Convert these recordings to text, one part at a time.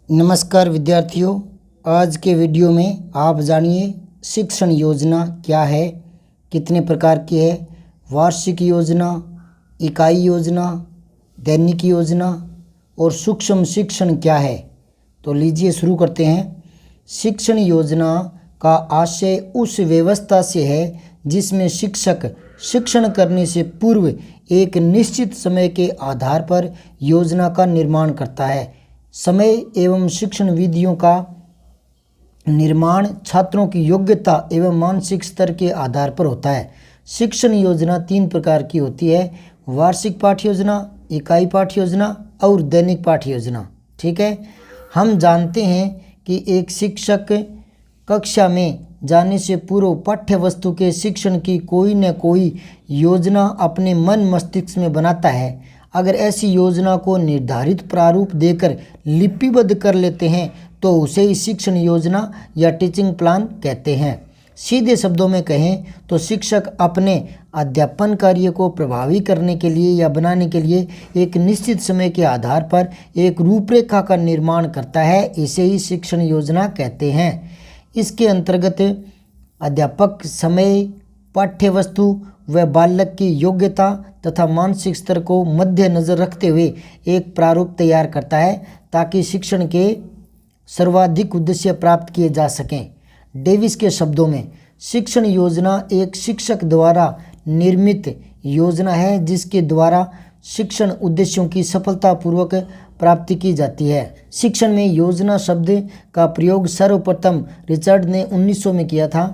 नमस्कार विद्यार्थियों, आज के वीडियो में आप जानिए शिक्षण योजना क्या है, कितने प्रकार की है, वार्षिक योजना, इकाई योजना, दैनिक योजना और सूक्ष्म शिक्षण क्या है। तो लीजिए शुरू करते हैं। शिक्षण योजना का आशय उस व्यवस्था से है जिसमें शिक्षक शिक्षण करने से पूर्व एक निश्चित समय के आधार पर योजना का निर्माण करता है। समय एवं शिक्षण विधियों का निर्माण छात्रों की योग्यता एवं मानसिक स्तर के आधार पर होता है। शिक्षण योजना 3 प्रकार की होती है: वार्षिक पाठ्य योजना, इकाई पाठ्य योजना और दैनिक पाठ्य योजना। ठीक है, हम जानते हैं कि एक शिक्षक कक्षा में जाने से पूर्व पाठ्य वस्तु के शिक्षण की कोई न कोई योजना अपने मन मस्तिष्क में बनाता है। अगर ऐसी योजना को निर्धारित प्रारूप देकर लिपिबद्ध कर लेते हैं तो उसे ही शिक्षण योजना या टीचिंग प्लान कहते हैं। सीधे शब्दों में कहें तो शिक्षक अपने अध्यापन कार्य को प्रभावी करने के लिए या बनाने के लिए एक निश्चित समय के आधार पर एक रूपरेखा का निर्माण करता है। इसे ही शिक्षण योजना कहते हैं। इसके अंतर्गत अध्यापक समय, पाठ्य वस्तु व बालक की योग्यता तथा मानसिक स्तर को मद्देनजर रखते हुए एक प्रारूप तैयार करता है ताकि शिक्षण के सर्वाधिक उद्देश्य प्राप्त किए जा सकें। डेविस के शब्दों में शिक्षण योजना एक शिक्षक द्वारा निर्मित योजना है जिसके द्वारा शिक्षण उद्देश्यों की सफलतापूर्वक प्राप्ति की जाती है। शिक्षण में योजना शब्द का प्रयोग सर्वप्रथम रिचर्ड ने 1900 में किया था।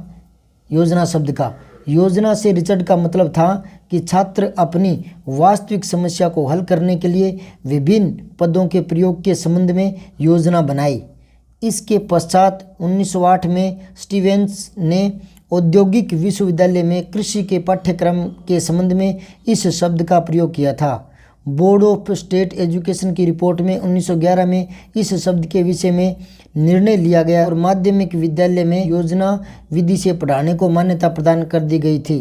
योजना शब्द का योजना से रिचर्ड का मतलब था कि छात्र अपनी वास्तविक समस्या को हल करने के लिए विभिन्न पदों के प्रयोग के संबंध में योजना बनाई। इसके पश्चात 1908 में स्टीवेंस ने औद्योगिक विश्वविद्यालय में कृषि के पाठ्यक्रम के संबंध में इस शब्द का प्रयोग किया था। बोर्ड ऑफ स्टेट एजुकेशन की रिपोर्ट में 1911 में इस शब्द के विषय में निर्णय लिया गया और माध्यमिक विद्यालय में योजना विधि से पढ़ाने को मान्यता प्रदान कर दी गई थी।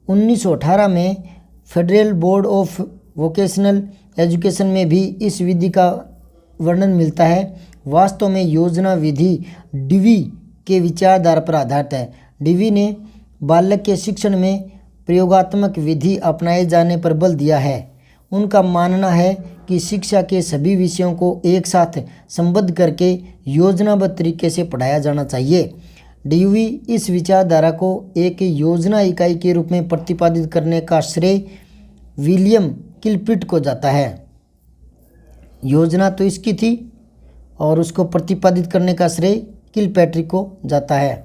1918 में federal board of vocational education में भी इस विधि का वर्णन मिलता है। वास्तव में योजना विधि डिवी के विचारधारा पर आधारित है। डिवी ने बालक के शिक्षण में प्रयोगात्मक विधि अपनाए जाने पर बल दिया है। उनका मानना है कि शिक्षा के सभी विषयों को एक साथ संबद्ध करके योजनाबद्ध तरीके से पढ़ाया जाना चाहिए। डीवी इस विचारधारा को एक योजना इकाई के रूप में प्रतिपादित करने का श्रेय विलियम किलपिट को जाता है। योजना तो इसकी थी और उसको प्रतिपादित करने का श्रेय किलपैट्रिक को जाता है।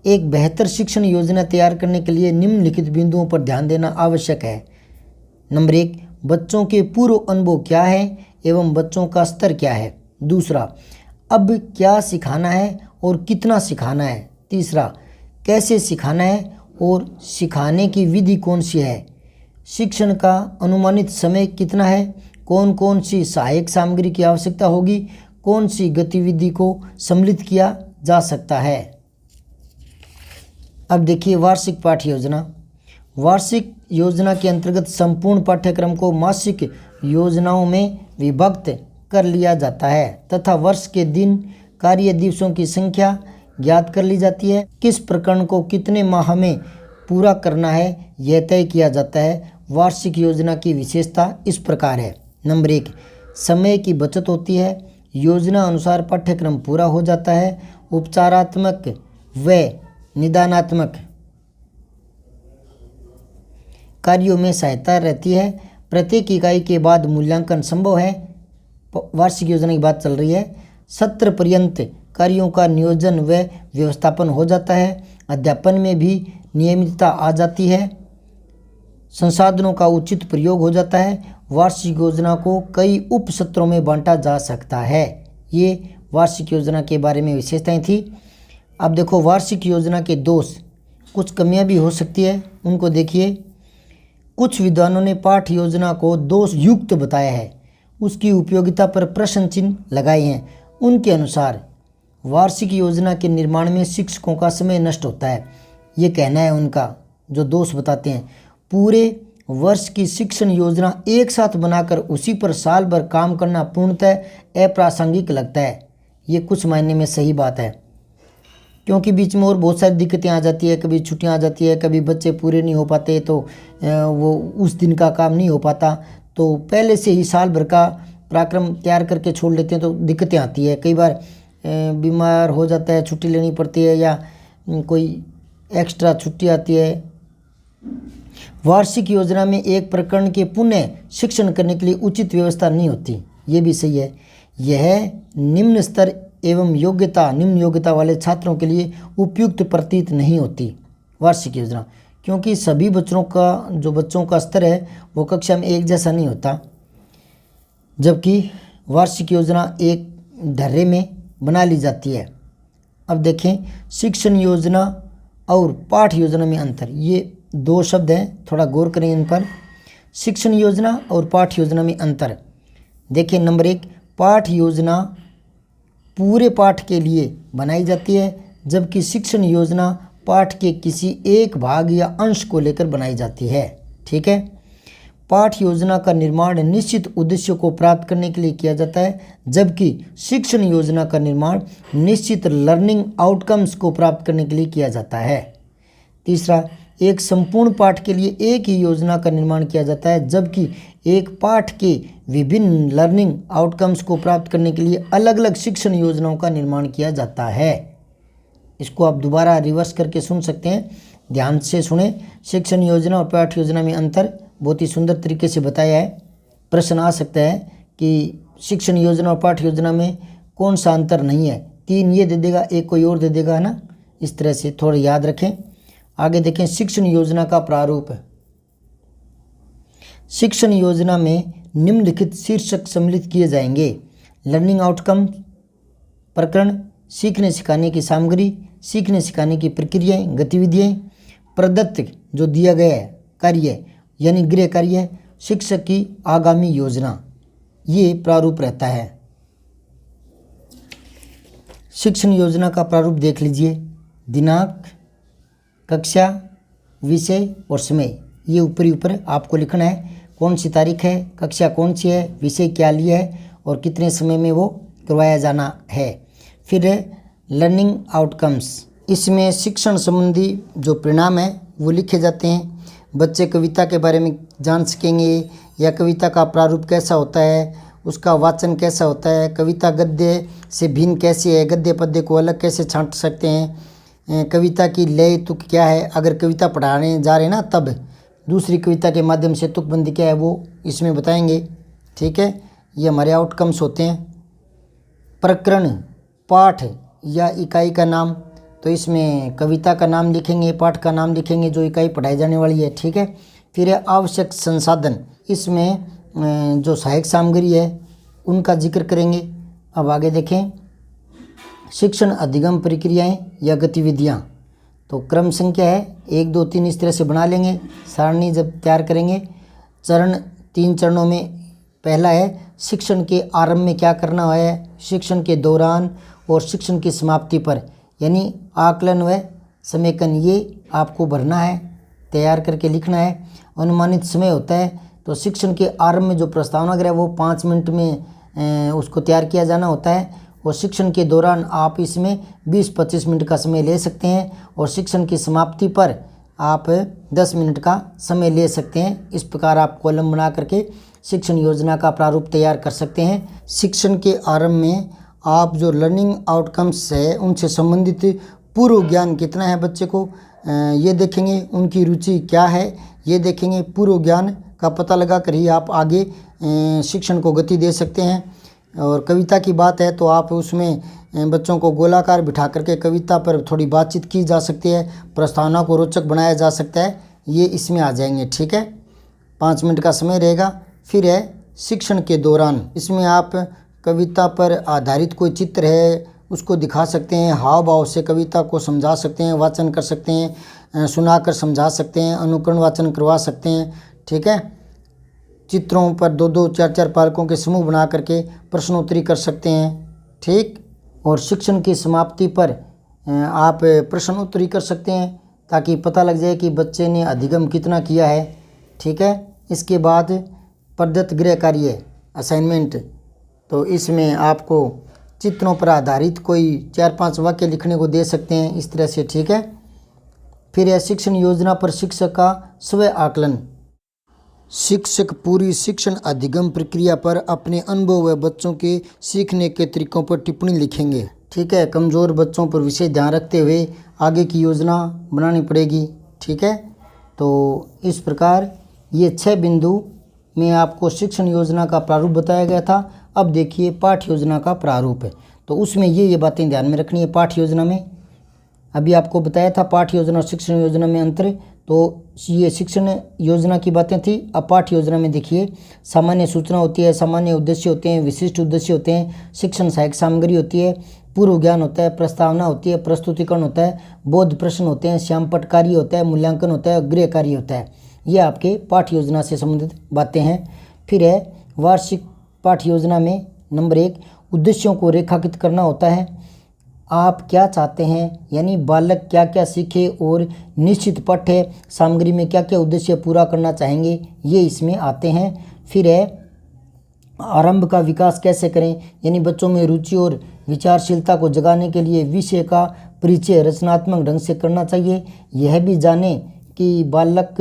एक बेहतर शिक्षण योजना तैयार करने के लिए निम्नलिखित बिंदुओं पर ध्यान देना आवश्यक है। नंबर 1, बच्चों के पूर्व अनुभव क्या है एवं बच्चों का स्तर क्या है। दूसरा, अब क्या सिखाना है और कितना सिखाना है। तीसरा, कैसे सिखाना है और सिखाने की विधि कौन सी है। शिक्षण का अनुमानित समय कितना है, कौन कौन सी सहायक सामग्री की आवश्यकता होगी, कौन सी गतिविधि को सम्मिलित किया जा सकता है। अब देखिए वार्षिक पाठ्य योजना। वार्षिक योजना के अंतर्गत संपूर्ण पाठ्यक्रम को मासिक योजनाओं में विभक्त कर लिया जाता है तथा वर्ष के दिन, कार्य दिवसों की संख्या ज्ञात कर ली जाती है। किस प्रकरण को कितने माह में पूरा करना है यह तय किया जाता है। वार्षिक योजना की विशेषता इस प्रकार है। नंबर 1, समय की बचत होती है। योजना अनुसार पाठ्यक्रम पूरा हो जाता है। उपचारात्मक व निदानात्मक कार्यों में सहायता रहती है। प्रत्येक इकाई के बाद मूल्यांकन संभव है। वार्षिक योजना की बात चल रही है। सत्र पर्यंत कार्यों का नियोजन व व्यवस्थापन हो जाता है। अध्यापन में भी नियमितता आ जाती है। संसाधनों का उचित प्रयोग हो जाता है। वार्षिक योजना को कई उप सत्रों में बांटा जा सकता है। ये वार्षिक योजना के बारे में विशेषताएं थी। अब देखो वार्षिक योजना के दोष, कुछ कमियां भी हो सकती है, उनको देखिए। कुछ विद्वानों ने पाठ योजना को दोष युक्त बताया है, उसकी उपयोगिता पर प्रश्न चिन्ह लगाए हैं। उनके अनुसार वार्षिक योजना के निर्माण में शिक्षकों का समय नष्ट होता है, ये कहना है उनका, जो दोष बताते हैं। पूरे वर्ष की शिक्षण योजना एक साथ बनाकर उसी पर साल भर काम करना पूर्णतः अप्रासंगिक लगता है। ये कुछ मायने में सही बात है, क्योंकि बीच में और बहुत सारी दिक्कतें आ जाती है, कभी छुट्टियां आ जाती है, कभी बच्चे पूरे नहीं हो पाते तो वो उस दिन का काम नहीं हो पाता, तो पहले से ही साल भर का पराक्रम तैयार करके छोड़ लेते हैं तो दिक्कतें आती है। कई बार बीमार हो जाता है, छुट्टी लेनी पड़ती है, या कोई एक्स्ट्रा छुट्टी आती है। वार्षिक योजना में एक प्रकरण के पुनः शिक्षण करने के लिए उचित व्यवस्था नहीं होती, ये भी सही है। यह निम्न स्तर एवं निम्न योग्यता वाले छात्रों के लिए उपयुक्त प्रतीत नहीं होती वार्षिक योजना, क्योंकि सभी बच्चों का स्तर है वो कक्षा में एक जैसा नहीं होता, जबकि वार्षिक योजना एक ढर्रे में बना ली जाती है। अब देखें, शिक्षण योजना और पाठ योजना में अंतर, ये दो शब्द हैं, थोड़ा गौर करें इन पर। शिक्षण योजना और पाठ योजना में अंतर देखिए। नंबर 1, पाठ योजना पूरे पाठ के लिए बनाई जाती है, जबकि शिक्षण योजना पाठ के किसी एक भाग या अंश को लेकर बनाई जाती है। ठीक है। पाठ योजना का निर्माण निश्चित उद्देश्यों को प्राप्त करने के लिए किया जाता है, जबकि शिक्षण योजना का निर्माण निश्चित लर्निंग आउटकम्स को प्राप्त करने के लिए किया जाता है। तीसरा, एक संपूर्ण पाठ के लिए एक ही योजना का निर्माण किया जाता है, जबकि एक पाठ के विभिन्न लर्निंग आउटकम्स को प्राप्त करने के लिए अलग अलग शिक्षण योजनाओं का निर्माण किया जाता है। इसको आप दोबारा रिवर्स करके सुन सकते हैं, ध्यान से सुने। शिक्षण योजना और पाठ योजना में अंतर बहुत ही सुंदर तरीके से बताया है। प्रश्न आ सकता है कि शिक्षण योजना और पाठ योजना में कौन सा अंतर नहीं है, 3 ये दे देगा, एक कोई और दे देगा, है ना। इस तरह से थोड़ा याद रखें। आगे देखें, शिक्षण योजना का प्रारूप। शिक्षण योजना में निम्नलिखित शीर्षक सम्मिलित किए जाएंगे: लर्निंग आउटकम प्रकरण, सीखने सिखाने की सामग्री, सीखने सिखाने की प्रक्रियाएं, गतिविधियां, प्रदत्त जो दिया गया है कार्य यानी गृह कार्य, शिक्षक की आगामी योजना, ये प्रारूप रहता है। शिक्षण योजना का प्रारूप देख लीजिए। दिनांक, कक्षा, विषय और समय, ये ऊपर आपको लिखना है। कौन सी तारीख है, कक्षा कौन सी है, विषय क्या लिया है और कितने समय में वो करवाया जाना है। फिर लर्निंग आउटकम्स, इसमें शिक्षण संबंधी जो परिणाम है वो लिखे जाते हैं। बच्चे कविता के बारे में जान सकेंगे, या कविता का प्रारूप कैसा होता है, उसका वाचन कैसा होता है, कविता गद्य से भिन्न कैसी है, गद्य पद्य को अलग कैसे छांट सकते हैं, कविता की लय तुक क्या है, अगर कविता पढ़ाने जा रहे हैं ना तब दूसरी कविता के माध्यम से तुकबंदी क्या है वो इसमें बताएंगे। ठीक है, ये हमारे आउटकम्स होते हैं। प्रकरण, पाठ या इकाई का नाम, तो इसमें कविता का नाम लिखेंगे, पाठ का नाम लिखेंगे, जो इकाई पढ़ाई जाने वाली है। ठीक है। फिर है आवश्यक संसाधन, इसमें जो सहायक सामग्री है उनका जिक्र करेंगे। अब आगे देखें, शिक्षण अधिगम प्रक्रियाएं या गतिविधियां, तो क्रम संख्या है 1 2 3 इस तरह से बना लेंगे सारणी जब तैयार करेंगे। चरण 3 चरणों में, पहला है शिक्षण के आरंभ में क्या करना है, शिक्षण के दौरान और शिक्षण की समाप्ति पर, यानी आकलन व समेकन, ये आपको भरना है, तैयार करके लिखना है। अनुमानित समय होता है, तो शिक्षण के आरंभ में जो प्रस्तावना है वो 5 मिनट में उसको तैयार किया जाना होता है, और शिक्षण के दौरान आप इसमें 20-25 मिनट का समय ले सकते हैं, और शिक्षण की समाप्ति पर आप 10 मिनट का समय ले सकते हैं। इस प्रकार आप कॉलम बना करके शिक्षण योजना का प्रारूप तैयार कर सकते हैं। शिक्षण के आरंभ में आप जो लर्निंग आउटकम्स है उनसे संबंधित पूर्व ज्ञान कितना है बच्चे को, ये देखेंगे। उनकी रुचि क्या है ये देखेंगे। पूर्व ज्ञान का पता लगा कर ही आप आगे शिक्षण को गति दे सकते हैं। और कविता की बात है तो आप उसमें बच्चों को गोलाकार बिठा करके कविता पर थोड़ी बातचीत की जा सकती है, प्रस्तावना को रोचक बनाया जा सकता है, ये इसमें आ जाएंगे। ठीक है, 5 मिनट का समय रहेगा। फिर है शिक्षण के दौरान, इसमें आप कविता पर आधारित कोई चित्र है उसको दिखा सकते हैं, हाव भाव से कविता को समझा सकते हैं, वाचन कर सकते हैं, सुनाकर समझा सकते हैं, अनुकरण वाचन करवा सकते हैं। ठीक है, चित्रों पर 2-2 4-4 पालकों के समूह बना करके प्रश्नोत्तरी कर सकते हैं। ठीक, और शिक्षण की समाप्ति पर आप प्रश्नोत्तरी कर सकते हैं ताकि पता लग जाए कि बच्चे ने अधिगम कितना किया है। ठीक है। इसके बाद प्रदत्त गृह कार्य असाइनमेंट, तो इसमें आपको चित्रों पर आधारित कोई 4-5 वाक्य लिखने को दे सकते हैं इस तरह से, ठीक है। फिर है शिक्षण योजना पर शिक्षक का स्व आकलन। शिक्षक पूरी शिक्षण अधिगम प्रक्रिया पर अपने अनुभव व बच्चों के सीखने के तरीकों पर टिप्पणी लिखेंगे, ठीक है। कमज़ोर बच्चों पर विशेष ध्यान रखते हुए आगे की योजना बनानी पड़ेगी, ठीक है। तो इस प्रकार ये 6 बिंदु में आपको शिक्षण योजना का प्रारूप बताया गया था। अब देखिए पाठ्य योजना का प्रारूप है, तो उसमें ये बातें ध्यान में रखनी है। पाठ्य योजना में अभी आपको बताया था पाठ्य योजना और शिक्षण योजना में अंतर, तो ये शिक्षण योजना की बातें थी। अब पाठ्य योजना में देखिए सामान्य सूचना होती है, सामान्य उद्देश्य होते हैं, विशिष्ट उद्देश्य होते हैं, शिक्षण सहायक सामग्री होती है, पूर्व ज्ञान होता है, प्रस्तावना होती है, प्रस्तुतिकरण होता है, बोध प्रश्न होते हैं, श्यामपट्ट कार्य होता है, मूल्यांकन होता है, गृह कार्य होता है। ये आपके पाठ्य योजना से संबंधित बातें हैं। फिर है वार्षिक पाठ्य योजना में नंबर 1 उद्देश्यों को रेखांकित करना होता है। आप क्या चाहते हैं, यानी बालक क्या क्या सीखे और निश्चित पाठ्य सामग्री में क्या क्या उद्देश्य पूरा करना चाहेंगे, ये इसमें आते हैं। फिर है आरंभ का विकास कैसे करें, यानी बच्चों में रुचि और विचारशीलता को जगाने के लिए विषय का परिचय रचनात्मक ढंग से करना चाहिए। यह भी जाने कि बालक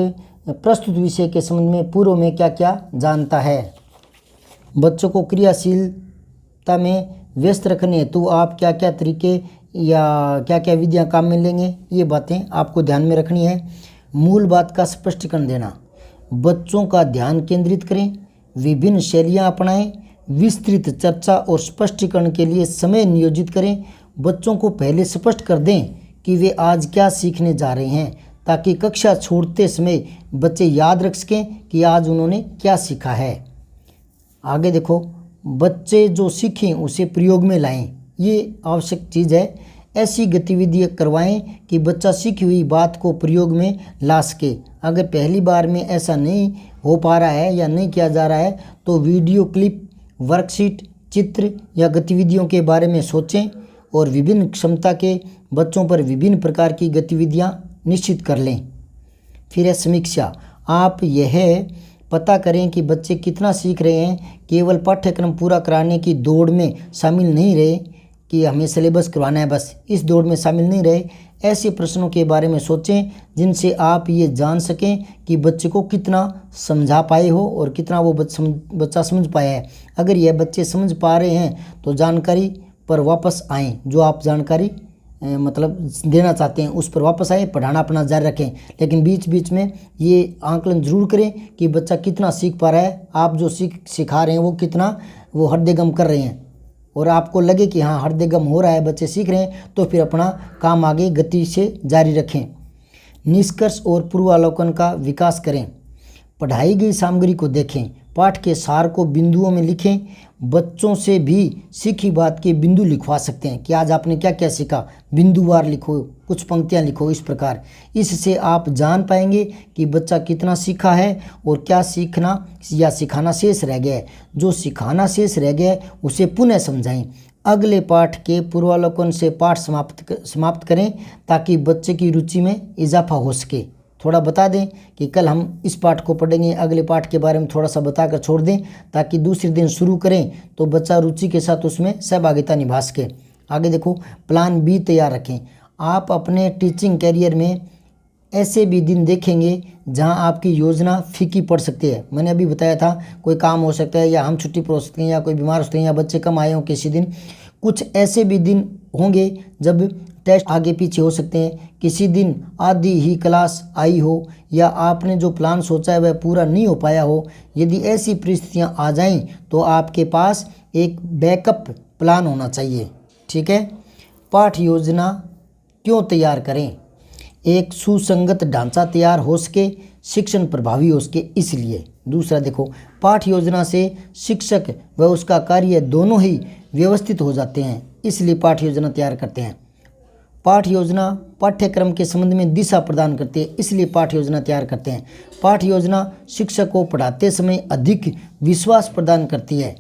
प्रस्तुत विषय के संबंध में पूर्व में क्या क्या जानता है। बच्चों को क्रियाशीलता में व्यस्त रखने हेतु आप क्या क्या तरीके या क्या क्या विधियां काम में लेंगे, ये बातें आपको ध्यान में रखनी है। मूल बात का स्पष्टीकरण देना, बच्चों का ध्यान केंद्रित करें, विभिन्न शैलियां अपनाएं, विस्तृत चर्चा और स्पष्टीकरण के लिए समय नियोजित करें। बच्चों को पहले स्पष्ट कर दें कि वे आज क्या सीखने जा रहे हैं, ताकि कक्षा छोड़ते समय बच्चे याद रख सकें कि आज उन्होंने क्या सीखा है। आगे देखो, बच्चे जो सीखें उसे प्रयोग में लाएं, ये आवश्यक चीज़ है। ऐसी गतिविधियाँ करवाएं कि बच्चा सीखी हुई बात को प्रयोग में ला सके। अगर पहली बार में ऐसा नहीं हो पा रहा है या नहीं किया जा रहा है तो वीडियो क्लिप, वर्कशीट, चित्र या गतिविधियों के बारे में सोचें और विभिन्न क्षमता के बच्चों पर विभिन्न प्रकार की गतिविधियाँ निश्चित कर लें। फिर है समीक्षा, आप यह पता करें कि बच्चे कितना सीख रहे हैं। केवल पाठ्यक्रम पूरा कराने की दौड़ में शामिल नहीं रहे कि हमें सिलेबस करवाना है, बस इस दौड़ में शामिल नहीं रहे। ऐसे प्रश्नों के बारे में सोचें जिनसे आप ये जान सकें कि बच्चे को कितना समझा पाए हो और कितना वो बच्चा समझ पाया है। अगर यह बच्चे समझ पा रहे हैं तो जानकारी पर वापस आएँ, जो आप जानकारी मतलब देना चाहते हैं उस पर वापस आए, पढ़ाना अपना जारी रखें। लेकिन बीच बीच में ये आंकलन ज़रूर करें कि बच्चा कितना सीख पा रहा है, आप जो सिखा रहे हैं वो कितना वो हृदयंगम कर रहे हैं, और आपको लगे कि हाँ हृदयंगम हो रहा है, बच्चे सीख रहे हैं, तो फिर अपना काम आगे गति से जारी रखें। निष्कर्ष और पूर्वावलोकन का विकास करें। पढ़ाई गई सामग्री को देखें, पाठ के सार को बिंदुओं में लिखें। बच्चों से भी सीखी बात के बिंदु लिखवा सकते हैं कि आज आपने क्या क्या सीखा, बिंदुवार लिखो, कुछ पंक्तियां लिखो। इस प्रकार इससे आप जान पाएंगे कि बच्चा कितना सीखा है और क्या सीखना या सिखाना शेष रह गया है। जो सिखाना शेष रह गया है उसे पुनः समझाएं। अगले पाठ के पूर्वावलोकन से पाठ समाप्त करें ताकि बच्चे की रुचि में इजाफा हो सके। थोड़ा बता दें कि कल हम इस पाठ को पढ़ेंगे, अगले पाठ के बारे में थोड़ा सा बताकर छोड़ दें ताकि दूसरे दिन शुरू करें तो बच्चा रुचि के साथ उसमें सहभागिता निभा सके। आगे देखो, प्लान बी तैयार रखें। आप अपने टीचिंग कैरियर में ऐसे भी दिन देखेंगे जहां आपकी योजना फीकी पड़ सकती है। मैंने अभी बताया था कोई काम हो सकता है या हम छुट्टी पर हो सकते हैं या कोई बीमार हो सकते हैं या बच्चे कम आए हों किसी दिन। कुछ ऐसे भी दिन होंगे जब टेस्ट आगे पीछे हो सकते हैं, किसी दिन आधी ही क्लास आई हो या आपने जो प्लान सोचा है वह पूरा नहीं हो पाया हो। यदि ऐसी परिस्थितियां आ जाएं तो आपके पास एक बैकअप प्लान होना चाहिए, ठीक है। पाठ योजना क्यों तैयार करें? एक सुसंगत ढांचा तैयार हो सके, शिक्षण प्रभावी हो सके, इसलिए। दूसरा देखो, पाठ योजना से शिक्षक व उसका कार्य दोनों ही व्यवस्थित हो जाते हैं, इसलिए पाठ योजना तैयार करते हैं। पाठ योजना पाठ्यक्रम के संबंध में दिशा प्रदान करती है, इसलिए पाठ योजना तैयार करते हैं। पाठ योजना शिक्षक को पढ़ाते समय अधिक विश्वास प्रदान करती है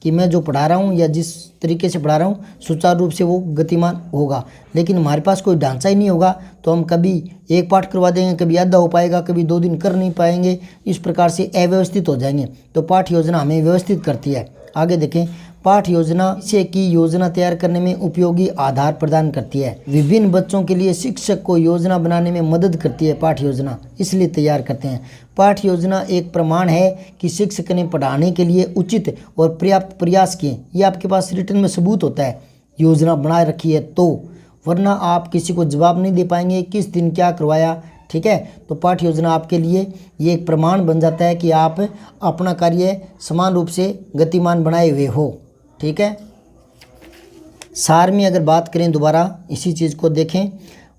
कि मैं जो पढ़ा रहा हूँ या जिस तरीके से पढ़ा रहा हूँ सुचारू रूप से वो गतिमान होगा। लेकिन हमारे पास कोई ढांचा ही नहीं होगा तो हम कभी एक पाठ करवा देंगे, कभी आधा हो पाएगा, कभी 2 दिन कर नहीं पाएंगे, इस प्रकार से अव्यवस्थित हो जाएंगे। तो पाठ योजना हमें व्यवस्थित करती है। आगे देखें, पाठ योजना विषय की योजना तैयार करने में उपयोगी आधार प्रदान करती है। विभिन्न बच्चों के लिए शिक्षक को योजना बनाने में मदद करती है पाठ योजना, इसलिए तैयार करते हैं। पाठ योजना एक प्रमाण है कि शिक्षक ने पढ़ाने के लिए उचित और पर्याप्त प्रयास किए। ये आपके पास रिटर्न में सबूत होता है, योजना बना रखी है तो, वरना आप किसी को जवाब नहीं दे पाएंगे किस दिन क्या करवाया। ठीक है, तो पाठ योजना आपके लिए ये एक प्रमाण बन जाता है कि आप अपना कार्य समान रूप से गतिमान बनाए हुए हो। ठीक है, सार में अगर बात करें दोबारा इसी चीज़ को देखें,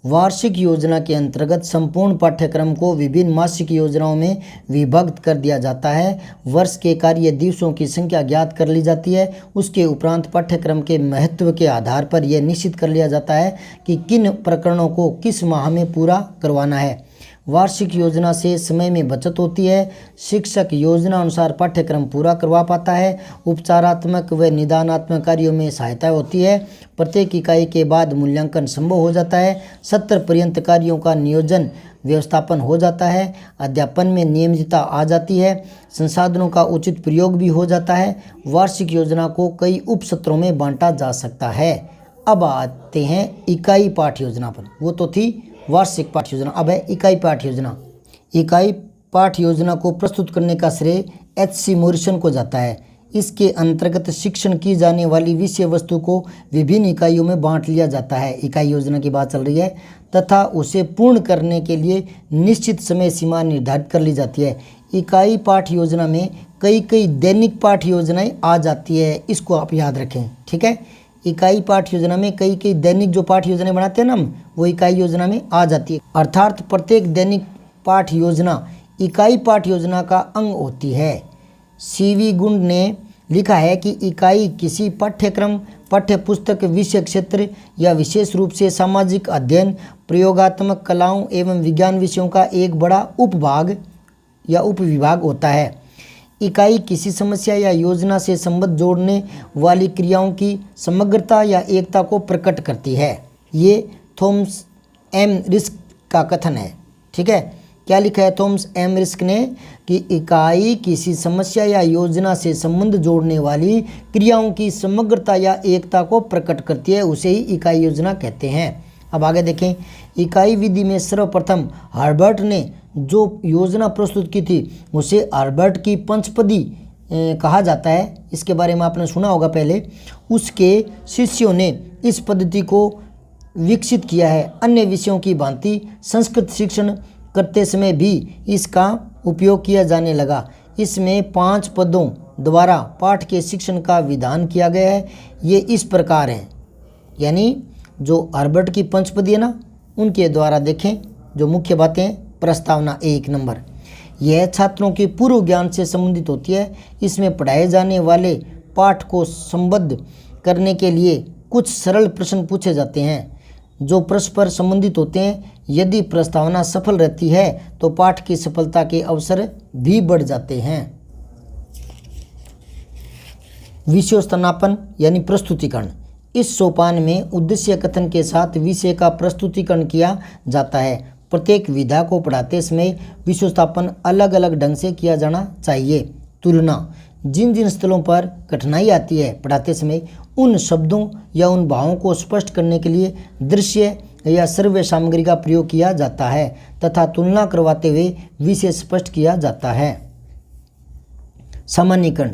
वार्षिक योजना के अंतर्गत संपूर्ण पाठ्यक्रम को विभिन्न मासिक योजनाओं में विभक्त कर दिया जाता है। वर्ष के कार्य दिवसों की संख्या ज्ञात कर ली जाती है। उसके उपरांत पाठ्यक्रम के महत्व के आधार पर यह निश्चित कर लिया जाता है कि किन प्रकरणों को किस माह में पूरा करवाना है। वार्षिक योजना से समय में बचत होती है। शिक्षक योजना अनुसार पाठ्यक्रम पूरा करवा पाता है। उपचारात्मक व निदानात्मक कार्यों में सहायता होती है। प्रत्येक इकाई के बाद मूल्यांकन संभव हो जाता है। सत्र पर्यंत कार्यों का नियोजन व्यवस्थापन हो जाता है। अध्यापन में नियमितता आ जाती है। संसाधनों का उचित प्रयोग भी हो जाता है। वार्षिक योजना को कई उप सत्रों में बांटा जा सकता है। अब आते हैं इकाई पाठ योजना पर। वो तो थी वार्षिक पाठ योजना, अब है इकाई पाठ योजना। इकाई पाठ योजना को प्रस्तुत करने का श्रेय H.C. मॉरिसन को जाता है। इसके अंतर्गत शिक्षण की जाने वाली विषय वस्तु को विभिन्न इकाइयों में बांट लिया जाता है। इकाई योजना की बात चल रही है, तथा उसे पूर्ण करने के लिए निश्चित समय सीमा निर्धारित कर ली जाती है। इकाई पाठ योजना में कई दैनिक पाठ योजनाएं आ जाती है, इसको आप याद रखें। ठीक है, इकाई पाठ योजना में कई दैनिक जो पाठ योजनाएं बनाते हैं ना हम, वो इकाई योजना में आ जाती है। अर्थात प्रत्येक दैनिक पाठ योजना इकाई पाठ योजना का अंग होती है। CV गुंड ने लिखा है कि इकाई किसी पाठ्यक्रम, पाठ्य पुस्तक, विषय क्षेत्र या विशेष रूप से सामाजिक अध्ययन, प्रयोगात्मक कलाओं एवं विज्ञान विषयों का एक बड़ा उपभाग या उपविभाग होता है। इकाई किसी समस्या या योजना से संबंध जोड़ने वाली क्रियाओं की समग्रता या एकता को प्रकट करती है। ये थॉमस एम रिस्क का कथन है। ठीक है, क्या लिखा है थॉमस एम रिस्क ने कि इकाई किसी समस्या या योजना से संबंध जोड़ने वाली क्रियाओं की समग्रता या एकता को प्रकट करती है, उसे ही इकाई योजना कहते हैं। अब आगे देखें, इकाई विधि में सर्वप्रथम हर्बर्ट ने जो योजना प्रस्तुत की थी उसे हर्बर्ट की पंचपदी कहा जाता है। इसके बारे में आपने सुना होगा पहले। उसके शिष्यों ने इस पद्धति को विकसित किया है। अन्य विषयों की भांति संस्कृत शिक्षण करते समय भी इसका उपयोग किया जाने लगा। इसमें 5 पदों द्वारा पाठ के शिक्षण का विधान किया गया है। ये इस प्रकार हैं, यानी जो हर्बर्ट की पंचपदी है ना, उनके द्वारा देखें जो मुख्य बातें। प्रस्तावना 1 नंबर, यह छात्रों के पूर्व ज्ञान से संबंधित होती है। इसमें पढ़ाए जाने वाले पाठ को संबद्ध करने के लिए कुछ सरल प्रश्न पूछे जाते हैं जो परस्पर संबंधित होते हैं। यदि प्रस्तावना सफल रहती है तो पाठ की सफलता के अवसर भी बढ़ जाते हैं। विषयोत्थापन यानी प्रस्तुतिकरण, इस सोपान में उद्देश्य कथन के साथ विषय का प्रस्तुतिकरण किया जाता है। प्रत्येक विधा को पढ़ाते समय विषयोत्थापन अलग अलग ढंग से किया जाना चाहिए। तुलना, जिन जिन स्थलों पर कठिनाई आती है पढ़ाते समय, उन शब्दों या उन भावों को स्पष्ट करने के लिए दृश्य या श्रव्य सामग्री का प्रयोग किया जाता है तथा तुलना करवाते हुए विषय स्पष्ट किया जाता है। सामान्यीकरण,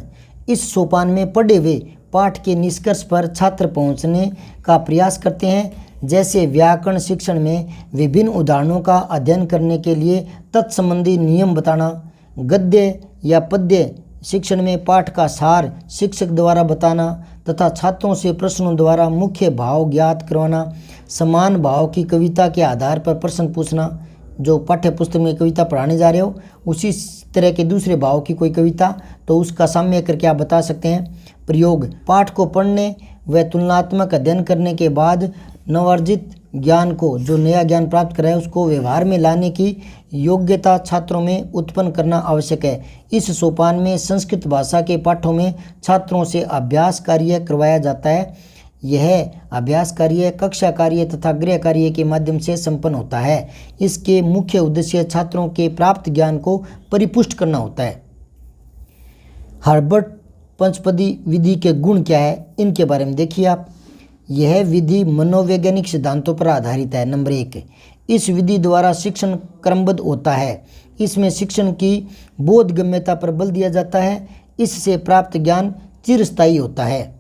इस सोपान में पढ़े हुए पाठ के निष्कर्ष पर छात्र पहुंचने का प्रयास करते हैं। जैसे व्याकरण शिक्षण में विभिन्न उदाहरणों का अध्ययन करने के लिए तत्संबंधी नियम बताना, गद्य या पद्य शिक्षण में पाठ का सार शिक्षक द्वारा बताना तथा छात्रों से प्रश्नों द्वारा मुख्य भाव ज्ञात करवाना, समान भाव की कविता के आधार पर प्रश्न पूछना। जो पाठ्य पुस्तक में कविता पढ़ाने जा रहे हो उसी तरह के दूसरे भाव की कोई कविता, तो उसका साम्य करके आप बता सकते हैं। प्रयोग, पाठ को पढ़ने व तुलनात्मक अध्ययन करने के बाद नवार्जित ज्ञान को, जो नया ज्ञान प्राप्त कर रहा है उसको व्यवहार में लाने की योग्यता छात्रों में उत्पन्न करना आवश्यक है। इस सोपान में संस्कृत भाषा के पाठों में छात्रों से अभ्यास कार्य करवाया जाता है। यह अभ्यास कार्य कक्षा कार्य तथा गृह कार्य के माध्यम से संपन्न होता है। इसके मुख्य उद्देश्य छात्रों के प्राप्त ज्ञान को परिपुष्ट करना होता है। हर्बर्ट पंचपदी विधि के गुण क्या है, इनके बारे में देखिए आप। यह विधि मनोवैज्ञानिक सिद्धांतों पर आधारित है। नंबर 1, इस विधि द्वारा शिक्षण क्रमबद्ध होता है। इसमें शिक्षण की बोधगम्यता पर बल दिया जाता है। इससे प्राप्त ज्ञान चिरस्थायी होता है।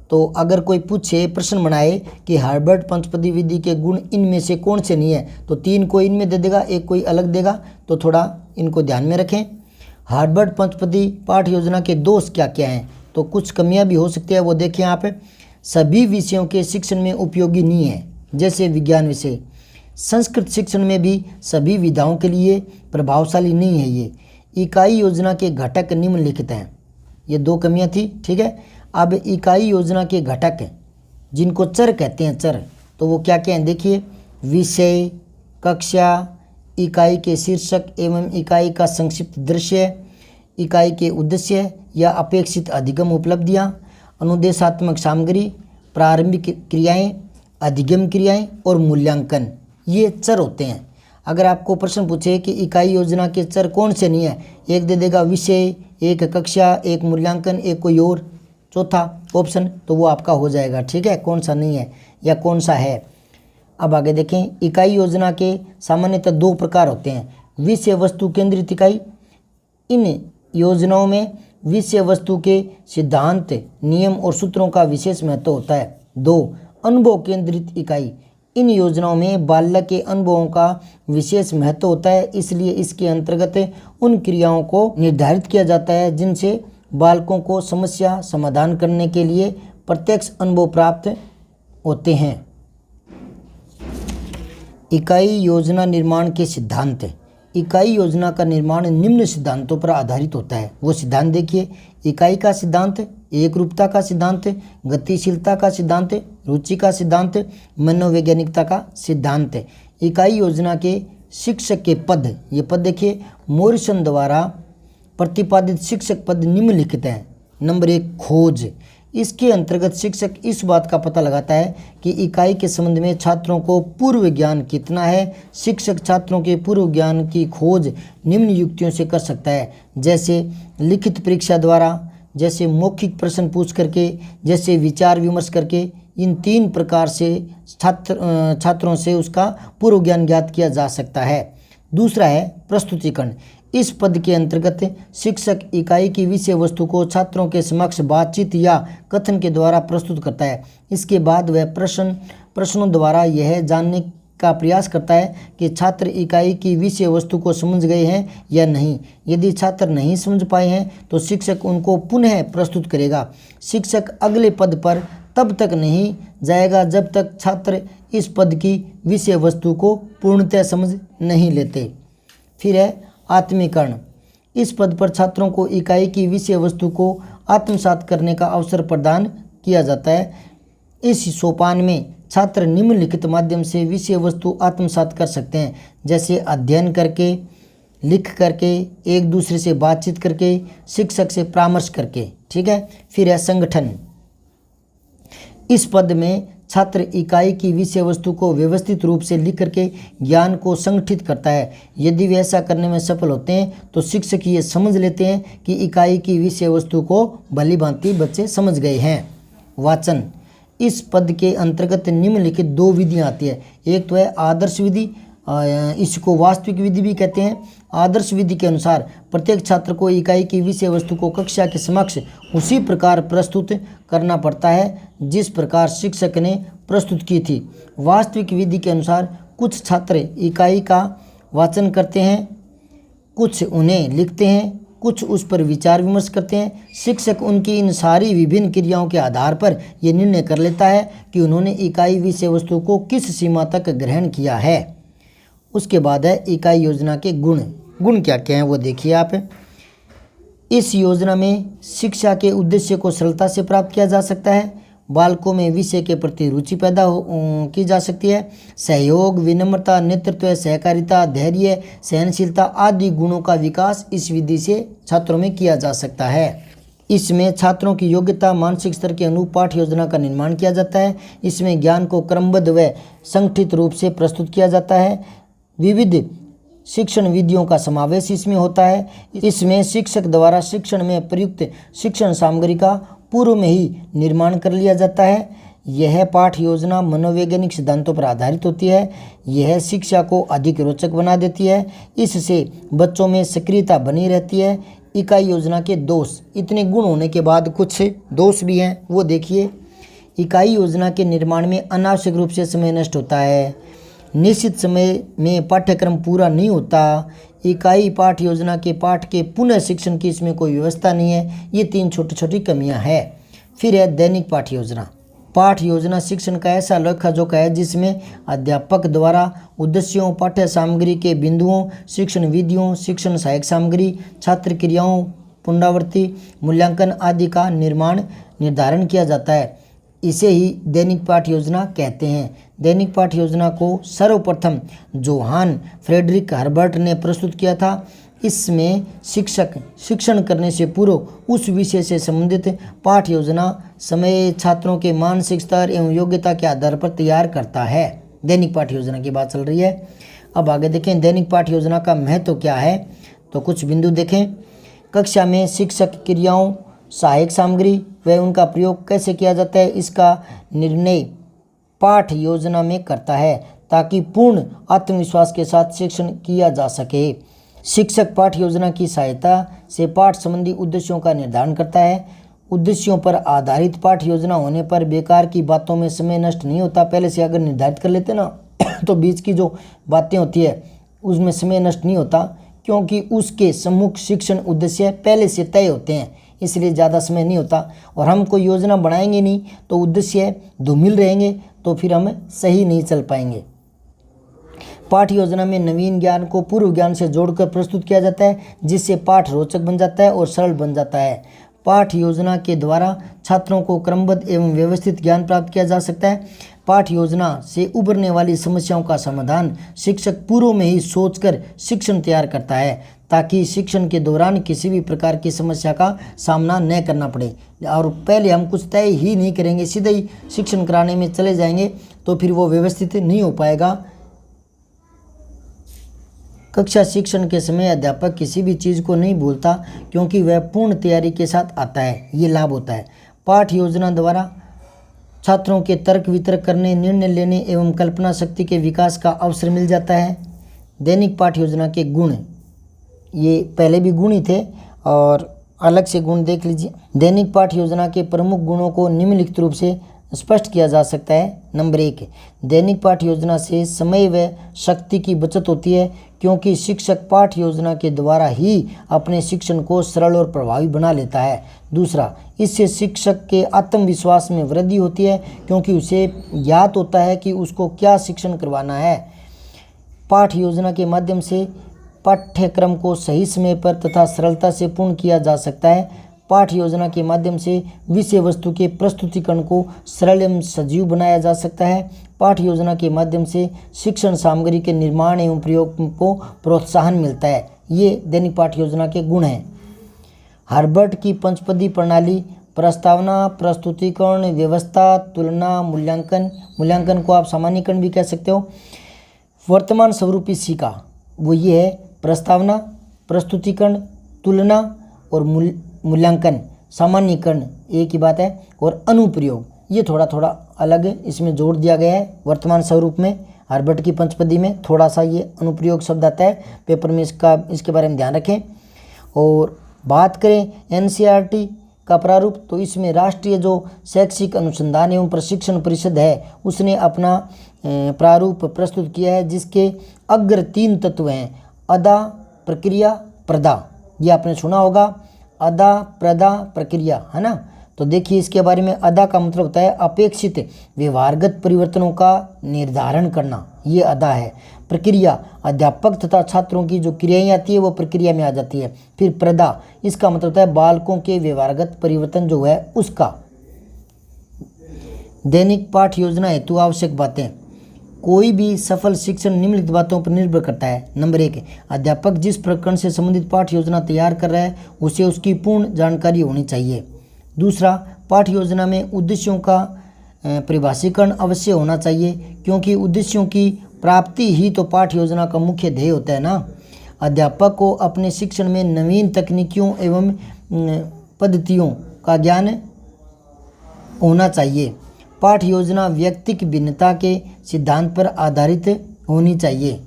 तो अगर कोई पूछे, प्रश्न बनाए कि हर्बर्ट पंचपदी विधि के गुण इनमें से कौन से नहीं है, तो 3 को इनमें दे देगा, एक कोई अलग देगा। तो थोड़ा इनको ध्यान में रखें। हर्बर्ट पंचपदी पाठ योजना के दोष क्या क्या हैं, तो कुछ कमियां भी हो सकती है, वो देखें आप। सभी विषयों के शिक्षण में उपयोगी नहीं है, जैसे विज्ञान विषय। संस्कृत शिक्षण में भी सभी विधाओं के लिए प्रभावशाली नहीं है ये। इकाई योजना के घटक निम्नलिखित हैं। ये 2 कमियां थी, ठीक है। अब इकाई योजना के घटक जिनको चर कहते हैं, चर, तो वो क्या क्या हैं देखिए। विषय, कक्षा, इकाई के शीर्षक एवं इकाई का संक्षिप्त दृश्य, इकाई के उद्देश्य या अपेक्षित अधिगम उपलब्धियां, अनुदेशात्मक सामग्री, प्रारंभिक क्रियाएं, अधिगम क्रियाएं और मूल्यांकन, ये चर होते हैं। अगर आपको प्रश्न पूछे कि इकाई योजना के चर कौन से नहीं है, एक दे देगा विषय, एक कक्षा, एक मूल्यांकन, एक कोई और चौथा ऑप्शन, तो वो आपका हो जाएगा, ठीक है, कौन सा नहीं है या कौन सा है। अब आगे देखें। इकाई योजना के सामान्यतः 2 प्रकार होते हैं। विषय वस्तु केंद्रित इकाई। इन योजनाओं में विषय वस्तु के सिद्धांत, नियम और सूत्रों का विशेष महत्व होता है। 2, अनुभव केंद्रित इकाई। इन योजनाओं में बालक के अनुभवों का विशेष महत्व होता है, इसलिए इसके अंतर्गत उन क्रियाओं को निर्धारित किया जाता है जिनसे बालकों को समस्या समाधान करने के लिए प्रत्यक्ष अनुभव प्राप्त होते हैं। इकाई योजना निर्माण के सिद्धांत। इकाई योजना का निर्माण निम्न सिद्धांतों पर आधारित होता है। वो सिद्धांत देखिए। इकाई का सिद्धांत, एकरूपता का सिद्धांत, गतिशीलता का सिद्धांत, रुचि का सिद्धांत, मनोवैज्ञानिकता का सिद्धांत। इकाई योजना के शिक्षक के पद, ये पद देखिए, मॉरिसन द्वारा प्रतिपादित शिक्षक पद निम्नलिखित हैं। नंबर 1, खोज। इसके अंतर्गत शिक्षक इस बात का पता लगाता है कि इकाई के संबंध में छात्रों को पूर्व ज्ञान कितना है। शिक्षक छात्रों के पूर्व ज्ञान की खोज निम्न युक्तियों से कर सकता है, जैसे लिखित परीक्षा द्वारा, जैसे मौखिक प्रश्न पूछ करके, जैसे विचार विमर्श करके। इन 3 प्रकार से छात्रों से उसका पूर्व ज्ञान ज्ञात किया जा सकता है। दूसरा है प्रस्तुतिकरण। इस पद के अंतर्गत शिक्षक इकाई की विषय वस्तु को छात्रों के समक्ष बातचीत या कथन के द्वारा प्रस्तुत करता है। इसके बाद वह प्रश्नों द्वारा यह जानने का प्रयास करता है कि छात्र इकाई की विषय वस्तु को समझ गए हैं या नहीं। यदि छात्र नहीं समझ पाए हैं तो शिक्षक उनको पुनः प्रस्तुत करेगा। शिक्षक अगले पद पर तब तक नहीं जाएगा जब तक छात्र इस पद की विषय वस्तु को पूर्णतः समझ नहीं लेते। फिर है आत्मीकरण। इस पद पर छात्रों को इकाई की विषय वस्तु को आत्मसात करने का अवसर प्रदान किया जाता है। इस सोपान में छात्र निम्नलिखित माध्यम से विषय वस्तु आत्मसात कर सकते हैं, जैसे अध्ययन करके, लिख करके, एक दूसरे से बातचीत करके, शिक्षक से परामर्श करके, ठीक है। फिर है संगठन। इस पद में छात्र इकाई की विषय वस्तु को व्यवस्थित रूप से लिख करके ज्ञान को संगठित करता है। यदि वे ऐसा करने में सफल होते हैं तो शिक्षक ये समझ लेते हैं कि इकाई की विषय वस्तु को भली भांति बच्चे समझ गए हैं। वाचन। इस पद के अंतर्गत निम्नलिखित 2 विधियाँ आती है। एक तो है आदर्श विधि, इसको वास्तविक विधि भी कहते हैं। आदर्श विधि के अनुसार प्रत्येक छात्र को इकाई की विषय वस्तु को कक्षा के समक्ष उसी प्रकार प्रस्तुत करना पड़ता है जिस प्रकार शिक्षक ने प्रस्तुत की थी। वास्तविक विधि के अनुसार कुछ छात्र इकाई का वाचन करते हैं, कुछ उन्हें लिखते हैं, कुछ उस पर विचार विमर्श करते हैं। शिक्षक उनकी इन सारी विभिन्न क्रियाओं के आधार पर यह निर्णय कर लेता है कि उन्होंने इकाई विषय वस्तु को किस सीमा तक ग्रहण किया है। उसके बाद है इकाई योजना के गुण। गुण क्या क्या हैं वो देखिए आप। इस योजना में शिक्षा के उद्देश्य को सरलता से प्राप्त किया जा सकता है। बालकों में विषय के प्रति रुचि पैदा की जा सकती है। सहयोग, विनम्रता, नेतृत्व, सहकारिता, धैर्य, सहनशीलता आदि गुणों का विकास इस विधि से छात्रों में किया जा सकता है। इसमें छात्रों की योग्यता, मानसिक स्तर के अनुरूप पाठ्य योजना का निर्माण किया जाता है। इसमें ज्ञान को क्रमबद्ध व संगठित रूप से प्रस्तुत किया जाता है। विविध शिक्षण विधियों का समावेश इसमें होता है। इसमें शिक्षक द्वारा शिक्षण में प्रयुक्त शिक्षण सामग्री का पूर्व में ही निर्माण कर लिया जाता है। यह पाठ्य योजना मनोवैज्ञानिक सिद्धांतों पर आधारित होती है। यह शिक्षा को अधिक रोचक बना देती है। इससे बच्चों में सक्रियता बनी रहती है। इकाई योजना के दोष, इतने गुण होने के बाद कुछ दोष भी हैं, वो देखिए। इकाई योजना के निर्माण में अनावश्यक रूप से समय नष्ट होता है। निश्चित समय में पाठ्यक्रम पूरा नहीं होता। इकाई पाठ्य योजना के पाठ के पुनः शिक्षण की इसमें कोई व्यवस्था नहीं है। ये 3 छोटी छोटी कमियां हैं। फिर है दैनिक पाठ्य योजना। पाठ्य योजना शिक्षण का ऐसा लेखा जोखा है जिसमें अध्यापक द्वारा उद्देश्यों, पाठ्य सामग्री के बिंदुओं, शिक्षण विधियों, शिक्षण सहायक सामग्री, छात्र क्रियाओं, पुनरावृत्ति, मूल्यांकन आदि का निर्धारण किया जाता है। इसे ही दैनिक पाठ्य योजना कहते हैं। दैनिक पाठ्य योजना को सर्वप्रथम जोहान फ्रेडरिक हर्बर्ट ने प्रस्तुत किया था। इसमें शिक्षक शिक्षण करने से पूर्व उस विषय से संबंधित पाठ्य योजना समय, छात्रों के मानसिक स्तर एवं योग्यता के आधार पर तैयार करता है। दैनिक पाठ्य योजना की बात चल रही है। अब आगे देखें दैनिक पाठ्य योजना का महत्व क्या है, तो कुछ बिंदु देखें। कक्षा में शिक्षक क्रियाओं, सहायक सामग्री व उनका प्रयोग कैसे किया जाता है, इसका निर्णय पाठ्य योजना में करता है ताकि पूर्ण आत्मविश्वास के साथ शिक्षण किया जा सके। शिक्षक पाठ्य योजना की सहायता से पाठ संबंधी उद्देश्यों का निर्धारण करता है। उद्देश्यों पर आधारित पाठ्य योजना होने पर बेकार की बातों में समय नष्ट नहीं होता। पहले से अगर निर्धारित कर लेते ना तो बीच की जो बातें होती है उसमें समय नष्ट नहीं होता, क्योंकि उसके सम्मुख शिक्षण उद्देश्य पहले से तय होते हैं, इसलिए ज़्यादा समय नहीं होता। और हम कोई योजना बनाएंगे नहीं तो उद्देश्य धूमिल रहेंगे, तो फिर हम सही नहीं चल पाएंगे। पाठ्य योजना में नवीन ज्ञान को पूर्व ज्ञान से जोड़कर प्रस्तुत किया जाता है, जिससे पाठ रोचक बन जाता है और सरल बन जाता है। पाठ्य योजना के द्वारा छात्रों को क्रमबद्ध एवं व्यवस्थित ज्ञान प्राप्त किया जा सकता है। पाठ्य योजना से उभरने वाली समस्याओं का समाधान शिक्षक पूर्व में ही सोचकर शिक्षण तैयार करता है, ताकि शिक्षण के दौरान किसी भी प्रकार की समस्या का सामना न करना पड़े। और पहले हम कुछ तय ही नहीं करेंगे, सीधे ही शिक्षण कराने में चले जाएंगे, तो फिर वो व्यवस्थित नहीं हो पाएगा। कक्षा शिक्षण के समय अध्यापक किसी भी चीज़ को नहीं भूलता, क्योंकि वह पूर्ण तैयारी के साथ आता है। ये लाभ होता है। पाठ्य योजना द्वारा छात्रों के तर्क वितर्क करने, निर्णय लेने एवं कल्पना शक्ति के विकास का अवसर मिल जाता है। दैनिक पाठ्य योजना के गुण, ये पहले भी गुण ही थे और अलग से गुण देख लीजिए। दैनिक पाठ्य योजना के प्रमुख गुणों को निम्नलिखित रूप से स्पष्ट किया जा सकता है। नंबर 1, दैनिक पाठ्य योजना से समय व शक्ति की बचत होती है, क्योंकि शिक्षक पाठ्य योजना के द्वारा ही अपने शिक्षण को सरल और प्रभावी बना लेता है। दूसरा, इससे शिक्षक के आत्मविश्वास में वृद्धि होती है, क्योंकि उसे ज्ञात होता है कि उसको क्या शिक्षण करवाना है। पाठ्य योजना के माध्यम से पाठ्यक्रम को सही समय पर तथा सरलता से पूर्ण किया जा सकता है। पाठ्य योजना के माध्यम से विषय वस्तु के प्रस्तुतिकरण को सरल एवं सजीव बनाया जा सकता है। पाठ्य योजना के माध्यम से शिक्षण सामग्री के निर्माण एवं प्रयोग को प्रोत्साहन मिलता है। ये दैनिक पाठ्य योजना के गुण हैं। हर्बर्ट की पंचपदी प्रणाली, प्रस्तावना, प्रस्तुतिकरण, व्यवस्था, तुलना, मूल्यांकन को आप सामान्यीकरण भी कह सकते हो। वर्तमान स्वरूपी सीखा वो ये है, प्रस्तावना, प्रस्तुतिकरण, तुलना और मूल्यांकन, सामान्यीकरण एक ही बात है। और अनुप्रयोग ये थोड़ा थोड़ा अलग है, इसमें जोड़ दिया गया है। वर्तमान स्वरूप में हर्बर्ट की पंचपदी में थोड़ा सा ये अनुप्रयोग शब्द आता है, पेपर में इसके बारे में ध्यान रखें। और बात करें एनसीईआरटी का प्रारूप, तो इसमें राष्ट्रीय जो शैक्षिक अनुसंधान एवं प्रशिक्षण परिषद है उसने अपना प्रारूप प्रस्तुत किया है, जिसके अग्र 3 तत्व हैं, अदा, प्रक्रिया, प्रदा। ये आपने सुना होगा, अदा, प्रदा, प्रक्रिया, है ना। तो देखिए इसके बारे में, अदा का मतलब होता है अपेक्षित व्यवहारगत परिवर्तनों का निर्धारण करना, ये अदा है। प्रक्रिया, अध्यापक तथा छात्रों की जो क्रियाएं आती है वो प्रक्रिया में आ जाती है। फिर प्रदा, इसका मतलब होता है बालकों के व्यवहारगत परिवर्तन जो है उसका। दैनिक पाठ योजना हेतु आवश्यक बातें। कोई भी सफल शिक्षण निम्नलिखित बातों पर निर्भर करता है। नंबर 1, अध्यापक जिस प्रकरण से संबंधित पाठ योजना तैयार कर रहा है उसे उसकी पूर्ण जानकारी होनी चाहिए। दूसरा, पाठ योजना में उद्देश्यों का परिभाषीकरण अवश्य होना चाहिए, क्योंकि उद्देश्यों की प्राप्ति ही तो पाठ योजना का मुख्य ध्येय होता है ना। अध्यापक को अपने शिक्षण में नवीन तकनीकियों एवं पद्धतियों का ज्ञान होना चाहिए। पाठ योजना व्यक्तिक भिन्नता के सिद्धांत पर आधारित होनी चाहिए।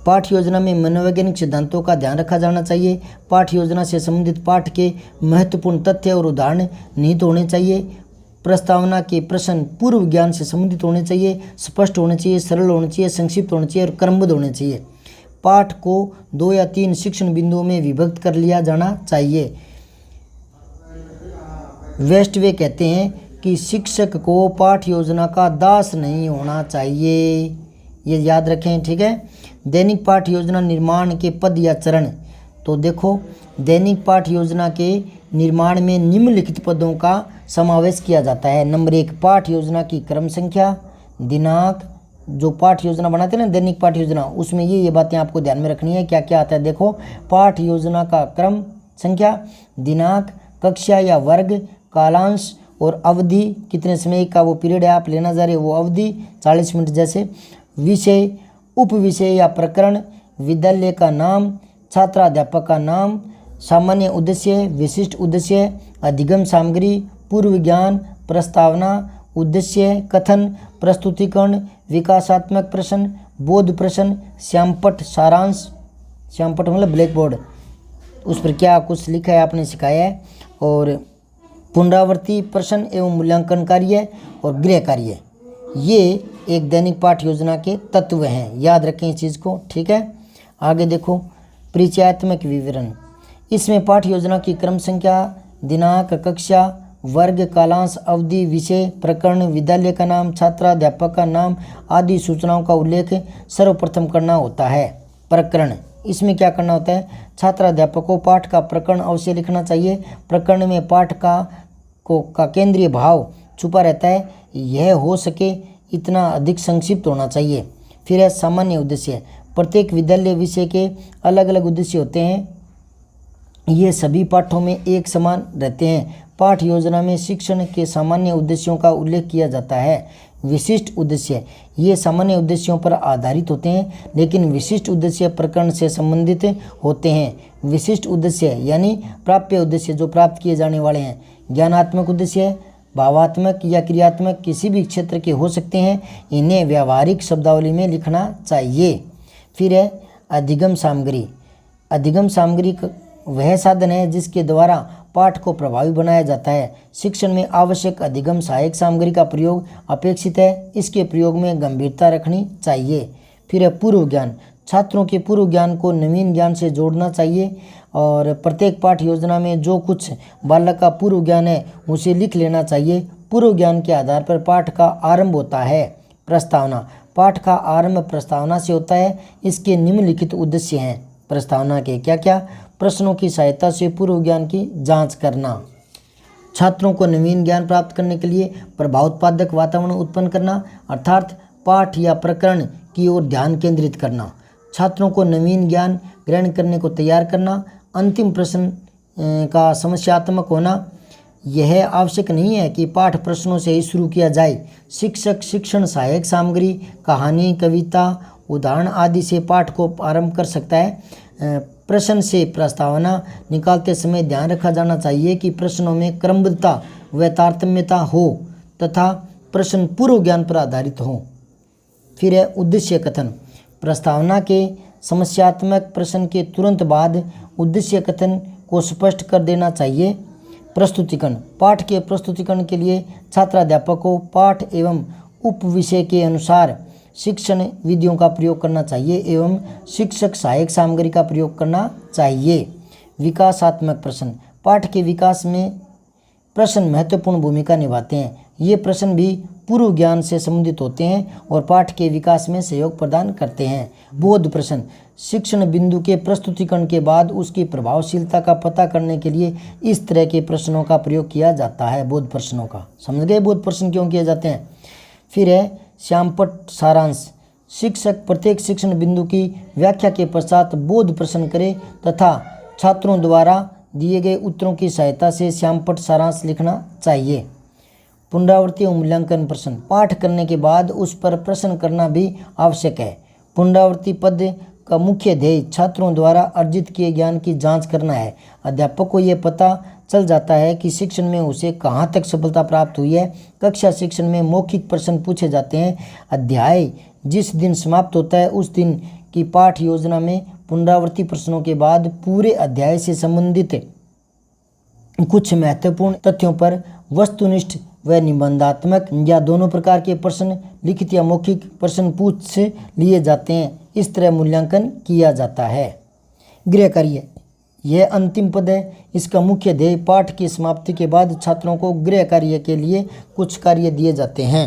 पाठ योजना में मनोवैज्ञानिक सिद्धांतों का ध्यान रखा जाना चाहिए। पाठ योजना से संबंधित पाठ के महत्वपूर्ण तथ्य और उदाहरण निहित होने चाहिए। प्रस्तावना के प्रश्न पूर्व ज्ञान से संबंधित होने चाहिए, स्पष्ट होने चाहिए, सरल होने चाहिए, संक्षिप्त होने चाहिए और क्रमबद्ध होने चाहिए। पाठ को 2 या 3 शिक्षण बिंदुओं में विभक्त कर लिया जाना चाहिए। वेस्टवे कहते हैं कि शिक्षक को पाठ योजना का दास नहीं होना चाहिए, ये याद रखें, ठीक है। दैनिक पाठ योजना निर्माण के पद या चरण। तो देखो, दैनिक पाठ योजना के निर्माण में निम्नलिखित पदों का समावेश किया जाता है। नंबर 1, पाठ योजना की क्रम संख्या, दिनांक। जो पाठ योजना बनाते हैं ना, दैनिक पाठ योजना, उसमें ये बातें आपको ध्यान में रखनी है। क्या क्या आता है देखो, पाठ योजना का क्रम संख्या, दिनांक, कक्षा या वर्ग, कालांश और अवधि, कितने समय का वो पीरियड है आप लेना जा रहे हो वो अवधि, 40 मिनट जैसे। विषय, उप विषय या प्रकरण, विद्यालय का नाम, छात्राध्यापक का नाम, सामान्य उद्देश्य, विशिष्ट उद्देश्य, अधिगम सामग्री, पूर्व ज्ञान, प्रस्तावना, उद्देश्य कथन, प्रस्तुतिकरण, विकासात्मक प्रश्न, बोध प्रश्न, श्यामपट्ट सारांश। श्यामपट्ट मतलब ब्लैक बोर्ड, उस पर क्या कुछ लिखा है आपने सिखाया है। और पुनरावृत्ति प्रश्न एवं मूल्यांकन कार्य और गृह कार्य, ये एक दैनिक पाठ योजना के तत्व हैं, याद रखें इस चीज़ को, ठीक है। आगे देखो, परिचयात्मक विवरण। इसमें पाठ योजना की क्रम संख्या, दिनांक, कक्षा, वर्ग, कालांश, अवधि, विषय, प्रकरण, विद्यालय का नाम, छात्राध्यापक का नाम आदि सूचनाओं का उल्लेख सर्वप्रथम करना होता है। प्रकरण, इसमें क्या करना होता है, छात्राध्यापक को पाठ का प्रकरण अवश्य लिखना चाहिए। प्रकरण में पाठ का केंद्रीय भाव छुपा रहता है, यह हो सके इतना अधिक संक्षिप्त होना चाहिए। फिर है सामान्य उद्देश्य। प्रत्येक विद्यालय विषय के अलग अलग उद्देश्य होते हैं, ये सभी पाठों में एक समान रहते हैं। पाठ योजना में शिक्षण के सामान्य उद्देश्यों का उल्लेख किया जाता है। विशिष्ट उद्देश्य, ये सामान्य उद्देश्यों पर आधारित होते हैं, लेकिन विशिष्ट उद्देश्य प्रकरण से संबंधित होते हैं। विशिष्ट उद्देश्य यानी प्राप्य उद्देश्य, जो प्राप्त किए जाने वाले हैं। ज्ञानात्मक उद्देश्य भावात्मक या क्रियात्मक किसी भी क्षेत्र के हो सकते हैं, इन्हें व्यावहारिक शब्दावली में लिखना चाहिए। फिर है अधिगम सामग्री। अधिगम सामग्री वह साधन है जिसके द्वारा पाठ को प्रभावी बनाया जाता है। शिक्षण में आवश्यक अधिगम सहायक सामग्री का प्रयोग अपेक्षित है, इसके प्रयोग में गंभीरता रखनी चाहिए। फिर है पूर्व ज्ञान। छात्रों के पूर्व ज्ञान को नवीन ज्ञान से जोड़ना चाहिए और प्रत्येक पाठ योजना में जो कुछ बालक का पूर्व ज्ञान है उसे लिख लेना चाहिए। पूर्व ज्ञान के आधार पर पाठ का आरंभ होता है। प्रस्तावना, पाठ का आरंभ प्रस्तावना से होता है। इसके निम्नलिखित उद्देश्य हैं प्रस्तावना के, क्या क्या, प्रश्नों की सहायता से पूर्व ज्ञान की जांच करना, छात्रों को नवीन ज्ञान प्राप्त करने के लिए प्रभावोत्पादक वातावरण उत्पन्न करना, अर्थात पाठ या प्रकरण की ओर ध्यान केंद्रित करना, छात्रों को नवीन ज्ञान ग्रहण करने को तैयार करना, अंतिम प्रश्न का समस्यात्मक होना। यह आवश्यक नहीं है कि पाठ प्रश्नों से ही शुरू किया जाए। शिक्षक शिक्षण सहायक सामग्री, कहानी, कविता, उदाहरण आदि से पाठ को आरंभ कर सकता है। प्रश्न से प्रस्तावना निकालते समय ध्यान रखा जाना चाहिए कि प्रश्नों में क्रमबद्धता व तारतम्यता हो तथा प्रश्न पूर्व ज्ञान पर आधारित हो। फिर है उद्देश्य कथन। प्रस्तावना के समस्यात्मक प्रश्न के तुरंत बाद उद्देश्य कथन को स्पष्ट कर देना चाहिए। प्रस्तुतिकरण, पाठ के प्रस्तुतिकरण के लिए छात्राध्यापक को पाठ एवं उप विषय के अनुसार शिक्षण विधियों का प्रयोग करना चाहिए एवं शिक्षक सहायक सामग्री का प्रयोग करना चाहिए। विकासात्मक प्रश्न, पाठ के विकास में प्रश्न महत्वपूर्ण भूमिका निभाते हैं। ये प्रश्न भी पूर्व ज्ञान से संबंधित होते हैं और पाठ के विकास में सहयोग प्रदान करते हैं। बोध प्रश्न, शिक्षण बिंदु के प्रस्तुतिकरण के बाद उसकी प्रभावशीलता का पता करने के लिए इस तरह के प्रश्नों का प्रयोग किया जाता है। बोध प्रश्नों का समझ गए, बोध प्रश्न क्यों किए जाते हैं। फिर है श्यामपट्ट सारांश, शिक्षक प्रत्येक शिक्षण बिंदु की व्याख्या के पश्चात बोध प्रश्न करे तथा छात्रों द्वारा दिए गए उत्तरों की सहायता से श्यामपट्ट सारांश लिखना चाहिए। पुनरावृत्ति और मूल्यांकन प्रश्न, पाठ करने के बाद उस पर प्रश्न करना भी आवश्यक है। पुनरावृत्ति पद का मुख्य ध्येय छात्रों द्वारा अर्जित किए ज्ञान की जांच करना है। अध्यापक को यह पता चल जाता है कि शिक्षण में उसे कहाँ तक सफलता प्राप्त हुई है। कक्षा शिक्षण में मौखिक प्रश्न पूछे जाते हैं। अध्याय जिस दिन समाप्त होता है उस दिन की पाठ योजना में पुनरावृत्ति प्रश्नों के बाद पूरे अध्याय से संबंधित कुछ महत्वपूर्ण तथ्यों पर वस्तुनिष्ठ व निबंधात्मक या दोनों प्रकार के प्रश्न लिखित या मौखिक प्रश्न पूछ लिए जाते हैं। इस तरह मूल्यांकन किया जाता है। गृह कार्य, यह अंतिम पद है। इसका मुख्य ध्येय पाठ की समाप्ति के बाद छात्रों को गृह कार्य के लिए कुछ कार्य दिए जाते हैं।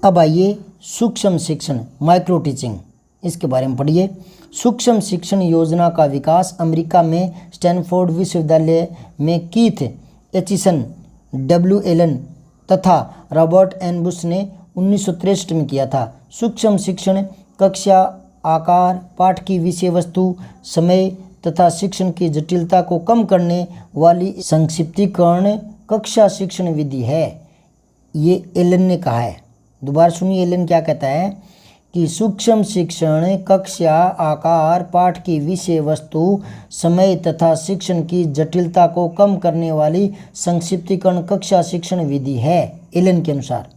अब आइए सूक्ष्म शिक्षण, माइक्रो टीचिंग, इसके बारे में पढ़िए। सूक्ष्म शिक्षण योजना का विकास अमेरिका में स्टैनफोर्ड विश्वविद्यालय में कीथ एचिसन, डब्ल्यू एलन तथा रॉबर्ट एन बुश ने 1963 में किया था। सूक्ष्म शिक्षण कक्षा आकार, पाठ की विषय वस्तु, समय तथा शिक्षण की जटिलता को कम करने वाली संक्षिप्तीकरण कक्षा शिक्षण विधि है। ये एलन ने कहा है। दोबारा सुनिए, एलन क्या कहता है कि सूक्ष्म शिक्षण कक्षा आकार, पाठ की विषय वस्तु, समय तथा शिक्षण की जटिलता को कम करने वाली संक्षिप्तीकरण कक्षा शिक्षण विधि है। एलन के अनुसार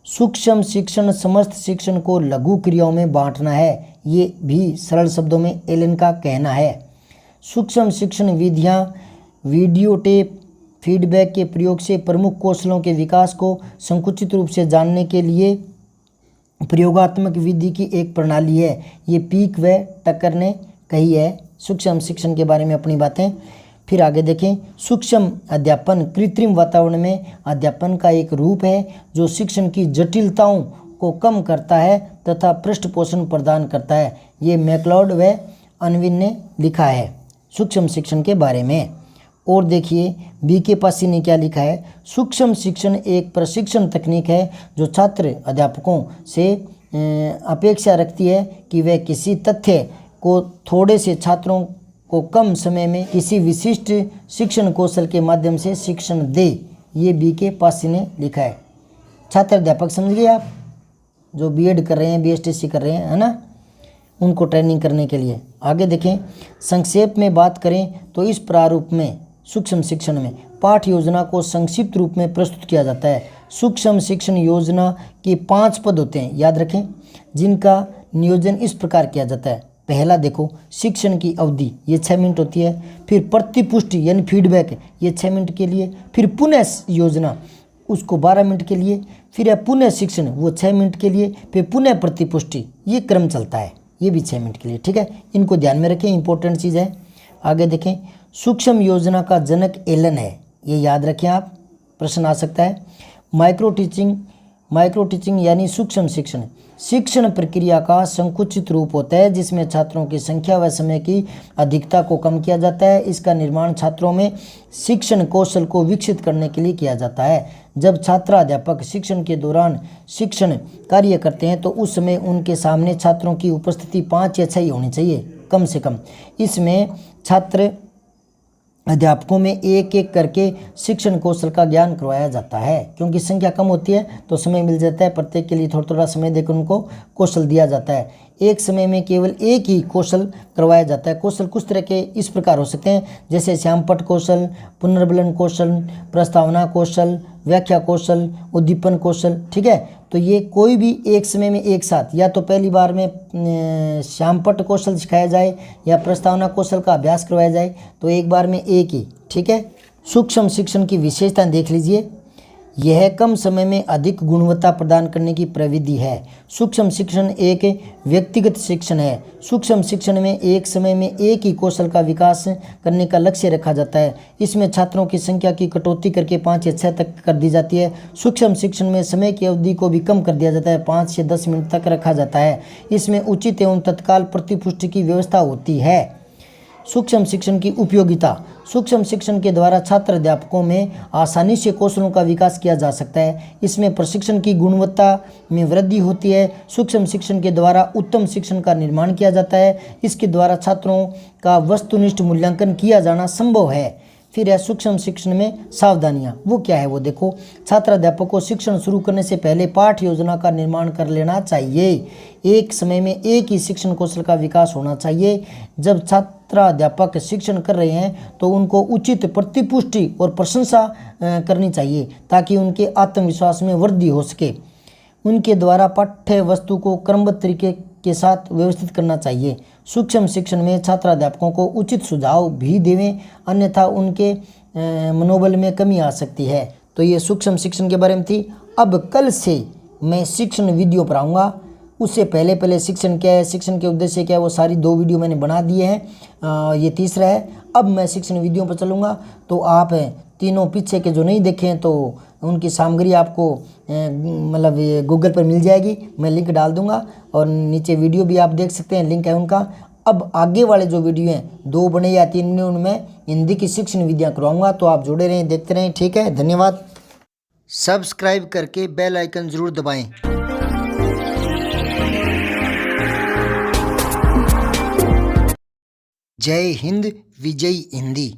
सूक्ष्म शिक्षण समस्त शिक्षण को लघु क्रियाओं में बांटना है। ये भी सरल शब्दों में एलन का कहना है। सूक्ष्म शिक्षण विधियाँ वीडियो टेप फीडबैक के प्रयोग से प्रमुख कौशलों के विकास को संकुचित रूप से जानने के लिए प्रयोगात्मक विधि की एक प्रणाली है। ये पीक व टक्कर ने कही है सूक्ष्म शिक्षण के बारे में अपनी बातें। फिर आगे देखें, सूक्ष्म अध्यापन कृत्रिम वातावरण में अध्यापन का एक रूप है जो शिक्षण की जटिलताओं को कम करता है तथा पृष्ठपोषण प्रदान करता है। ये मैकलॉड व अनविन ने लिखा है सूक्ष्म शिक्षण के बारे में। और देखिए बीके पासी ने क्या लिखा है, सूक्ष्म शिक्षण एक प्रशिक्षण तकनीक है जो छात्र अध्यापकों से अपेक्षा रखती है कि वे किसी तथ्य को थोड़े से छात्रों को कम समय में किसी विशिष्ट शिक्षण कौशल के माध्यम से शिक्षण दे। ये बीके पासी ने लिखा है। छात्र अध्यापक समझ गए आप, जो बीएड कर रहे हैं, बीएसटीसी कर रहे हैं, है ना, उनको ट्रेनिंग करने के लिए। आगे देखें, संक्षेप में बात करें तो इस प्रारूप में सूक्ष्म शिक्षण में पाठ योजना को संक्षिप्त रूप में प्रस्तुत किया जाता है। सूक्ष्म शिक्षण योजना के 5 पद होते हैं, याद रखें, जिनका नियोजन इस प्रकार किया जाता है। पहला देखो, शिक्षण की अवधि, ये 6 मिनट होती है। फिर प्रतिपुष्टि यानी फीडबैक, ये 6 मिनट के लिए। फिर पुनः योजना, उसको 12 मिनट के लिए। फिर है पुनः शिक्षण, वो 6 मिनट के लिए। फिर पुनः प्रतिपुष्टि, ये क्रम चलता है, ये भी 6 मिनट के लिए। ठीक है, इनको ध्यान में रखें, इंपॉर्टेंट चीज़ है। आगे देखें, सूक्ष्म योजना का जनक एलन है, ये याद रखें आप, प्रश्न आ सकता है। माइक्रो टीचिंग यानी सूक्ष्म शिक्षण शिक्षण प्रक्रिया का संकुचित रूप होता है जिसमें छात्रों की संख्या व समय की अधिकता को कम किया जाता है। इसका निर्माण छात्रों में शिक्षण कौशल को विकसित करने के लिए किया जाता है। जब छात्र अध्यापक शिक्षण के दौरान शिक्षण कार्य करते हैं तो उस समय उनके सामने छात्रों की उपस्थिति 5 या 6 ही होनी चाहिए कम से कम। इसमें छात्र अध्यापकों में एक एक करके शिक्षण कौशल का ज्ञान करवाया जाता है। क्योंकि संख्या कम होती है तो समय मिल जाता है, प्रत्येक के लिए थोड़ा थोड़ा समय देकर उनको कौशल दिया जाता है। एक समय में केवल एक ही कौशल करवाया जाता है। कौशल कुछ तरह के इस प्रकार हो सकते हैं, जैसे श्यामपट्ट कौशल, पुनर्बलन कौशल, प्रस्तावना कौशल, व्याख्या कौशल, उद्दीपन कौशल। ठीक है, तो ये कोई भी एक समय में एक साथ, या तो पहली बार में श्यामपट्ट कौशल सिखाया जाए या प्रस्तावना कौशल का अभ्यास करवाया जाए, तो एक बार में एक ही। ठीक है, सूक्ष्म शिक्षण की विशेषताएं देख लीजिए। यह कम समय में अधिक गुणवत्ता प्रदान करने की प्रविधि है। सूक्ष्म शिक्षण एक व्यक्तिगत शिक्षण है। सूक्ष्म शिक्षण में एक समय में एक ही कौशल का विकास करने का लक्ष्य रखा जाता है। इसमें छात्रों की संख्या की कटौती करके 5 या 6 तक कर दी जाती है। सूक्ष्म शिक्षण में समय की अवधि को भी कम कर दिया जाता है, 5 से 10 मिनट तक रखा जाता है। इसमें उचित एवं तत्काल प्रतिपुष्टि की व्यवस्था होती है। सूक्ष्म शिक्षण की उपयोगिता। सूक्ष्म शिक्षण के द्वारा छात्र अध्यापकों में आसानी से कौशलों का विकास किया जा सकता है। इसमें प्रशिक्षण की गुणवत्ता में वृद्धि होती है। सूक्ष्म शिक्षण के द्वारा उत्तम शिक्षण का निर्माण किया जाता है। इसके द्वारा छात्रों का वस्तुनिष्ठ मूल्यांकन किया जाना संभव है। फिर है सूक्ष्म शिक्षण में सावधानियां। वो क्या है वो देखो। छात्र अध्यापक को शिक्षण शुरू करने से पहले पाठ योजना का निर्माण कर लेना चाहिए। एक समय में एक ही शिक्षण कौशल का विकास होना चाहिए। जब छात्र अध्यापक शिक्षण कर रहे हैं तो उनको उचित प्रतिपुष्टि और प्रशंसा करनी चाहिए ताकि उनके आत्मविश्वास में वृद्धि हो सके। उनके द्वारा पाठ्य वस्तु को क्रमबद्ध तरीके के साथ व्यवस्थित करना चाहिए। सूक्ष्म शिक्षण में छात्र अध्यापकों को उचित सुझाव भी देवें, अन्यथा उनके मनोबल में कमी आ सकती है। तो ये सूक्ष्म शिक्षण के बारे में थी। अब कल से मैं शिक्षण वीडियो पर आऊँगा। उससे पहले शिक्षण क्या है, शिक्षण के उद्देश्य क्या है, वो सारी 2 वीडियो मैंने बना दिए हैं। ये तीसरा है। अब मैं शिक्षण वीडियो पर चलूँगा, तो आप तीनों पीछे के जो नहीं देखे हैं तो उनकी सामग्री आपको मतलब ये गूगल पर मिल जाएगी। मैं लिंक डाल दूंगा और नीचे वीडियो भी आप देख सकते हैं, लिंक है उनका। अब आगे वाले जो वीडियो हैं 2 बने या 3 बने, उनमें हिंदी की शिक्षण विधियाँ करवाऊँगा। तो आप जुड़े रहें, देखते रहें। ठीक है, धन्यवाद। सब्सक्राइब करके बेल आइकन ज़रूर दबाएँ। जय हिंद, विजय हिंदी।